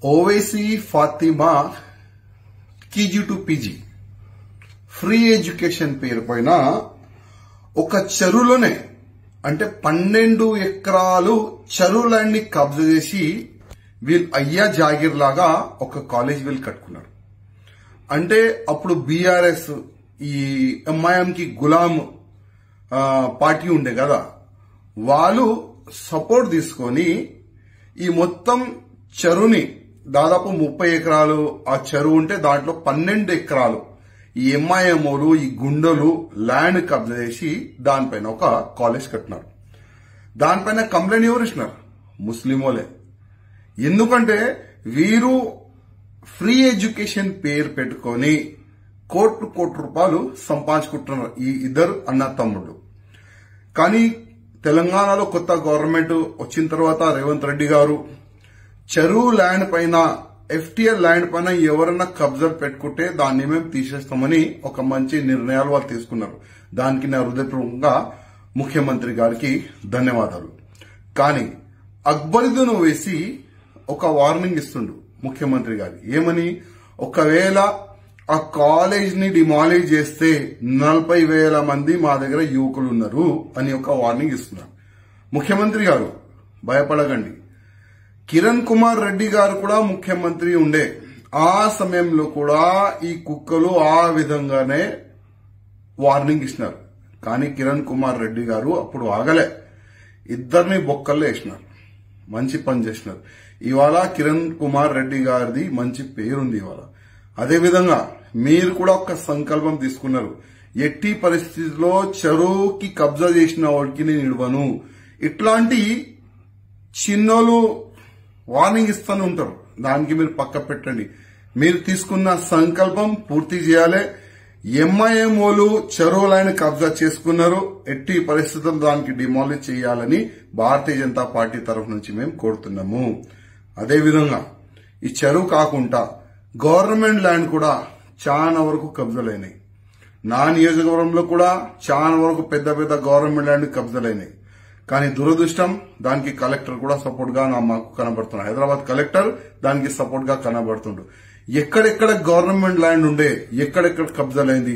Owaisi Fatima KG to PG free education పేరు పైన ఒక చెరువులోనే అంటే 12 ఎకరాలు చెరువులన్నీ కబ్జా చేసి వీళ్ళు అయ్యా జాగీర్ లాగా ఒక కాలేజ్ వీళ్ళు కట్టుకున్నారు. అంటే అప్పుడు బీఆర్ఎస్ ఈ ఎంఐఎం కి గులాం పార్టీ ఉండే కదా, వాళ్ళు సపోర్ట్ తీసుకొని ఈ మొత్తం చెరువుని దాదాపు 30 ఎకరాలు ఆ చెరువు ఉంటే దాంట్లో 12 ఎకరాలు ఈ ఎంఐఎంఓలు ఈ గుండెలు ల్యాండ్ కబ్జా చేసి దానిపైన ఒక కాలేజ్ కట్టినారు. దానిపైన కంప్లైంట్ ఎవరు ఇచ్చినారు? ముస్లిమోలే. ఎందుకంటే వీరు ఫ్రీ ఎడ్యుకేషన్ పేరు పెట్టుకొని కోట్ల రూపాయలు సంపాదించుకుంటున్నారు ఈ ఇద్దరు అన్న తమ్ముళ్ళు. కానీ తెలంగాణలో కొత్త గవర్నమెంట్ వచ్చిన తర్వాత రేవంత్ రెడ్డి గారు చెరువు ల్యాండ్ పైన ఎఫ్టీఎల్ ల్యాండ్ పైన ఎవరన్నా కబ్జా పెట్టుకుంటే దాన్ని మేము తీసేస్తామని ఒక మంచి నిర్ణయాలు వాళ్ళు తీసుకున్నారు. దానికి నా హృదయపూర్వకంగా ముఖ్యమంత్రి గారికి ధన్యవాదాలు. కానీ అక్బరుద్దీన్ ఓవైసీ ఒక వార్నింగ్ ఇస్తుండు ముఖ్యమంత్రి గారికి. ఏమని? ఒకవేళ ఆ కాలేజ్ ని డిమాలిష్ చేస్తే 40,000 మంది మా దగ్గర యువకులు ఉన్నారు అని ఒక వార్నింగ్ ఇస్తున్నారు. ముఖ్యమంత్రి గారు భయపడకండి. కిరణ్ కుమార్ రెడ్డి గారు కూడా ముఖ్యమంత్రి ఉండే ఆ సమయంలో కూడా ఈ కుక్కలు ఆ విధంగానే వార్నింగ్ ఇచ్చినారు. కానీ కిరణ్ కుమార్ రెడ్డి గారు అప్పుడు ఆగలే, ఇద్దరిని బొక్కల్లో వేసినారు. మంచి పని చేసినారు. ఇవాళ కిరణ్ కుమార్ రెడ్డి గారిది మంచి పేరుంది ఇవాళ. అదేవిధంగా మీరు కూడా ఒక సంకల్పం తీసుకున్నారు, ఎట్టి పరిస్థితిలో చెరువుకి కబ్జా చేసిన వాడికి నేను ఇవ్వను. ఇట్లాంటి చిన్నోళ్ళు వార్నింగ్ ఇస్తూనే ఉంటారు, దానికి మీరు పక్క పెట్టండి. మీరు తీసుకున్న సంకల్పం పూర్తి చేయాలి. ఎంఐఎంఓలు చెరువులైన కబ్జా చేసుకున్నారు, ఎట్టి పరిస్థితుల్లో దానికి డిమాలిష్ చేయాలని భారతీయ జనతా పార్టీ తరఫు నుంచి మేము కోరుతున్నాము. అదేవిధంగా ఈ చెరువు కాకుండా గవర్నమెంట్ ల్యాండ్ కూడా చాలా వరకు కబ్జాలైనాయి. నా నియోజకవర్గంలో కూడా చాలా వరకు పెద్ద పెద్ద గవర్నమెంట్ ల్యాండ్ కబ్జాలైనాయి. కానీ దురదృష్టం దానికి కలెక్టర్ కూడా సపోర్ట్ గా మాకు కనబడుతున్నాడు. హైదరాబాద్ కలెక్టర్ దానికి సపోర్ట్ గా కనబడుతుండు. ఎక్కడెక్కడ గవర్నమెంట్ ల్యాండ్ ఉండే, ఎక్కడెక్కడ కబ్జాలైంది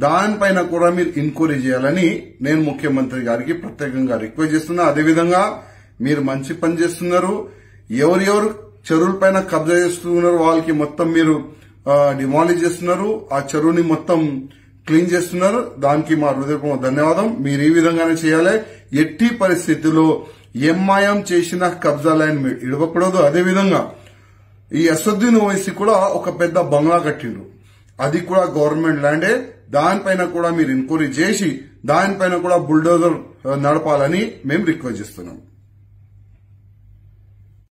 దానిపైన కూడా మీరు ఎంక్వైరీ చేయాలని నేను ముఖ్యమంత్రి గారికి ప్రత్యేకంగా రిక్వెస్ట్ చేస్తున్నా. అదేవిధంగా మీరు మంచి పని చేస్తున్నారు. ఎవరెవరు చెరువుల పైన కబ్జా చేస్తున్నారు వాళ్ళకి మొత్తం మీరు డిమాలిష్ చేస్తున్నారు, ఆ చెరువుని మొత్తం క్లీన్ చేస్తున్నారు. దానికి మా హృదయపూర్వక ధన్యవాదం. మీరు ఈ విధంగానే చేయాలి. ఎట్టి పరిస్థితుల్లో ఎంఐఎం చేసిన కబ్జా ల్యాండ్ మీరు ఇవ్వకూడదు. అదేవిధంగా ఈ అసదుద్దీన్ ఓవైసీ కూడా ఒక పెద్ద బంగ్లా కట్టిండ్రు, అది కూడా గవర్నమెంట్ ల్యాండే. దానిపైన కూడా మీరు ఎంక్వైరీ చేసి దానిపైన కూడా బుల్డోజర్ నడపాలని మేము రిక్వెస్ట్ చేస్తున్నాం.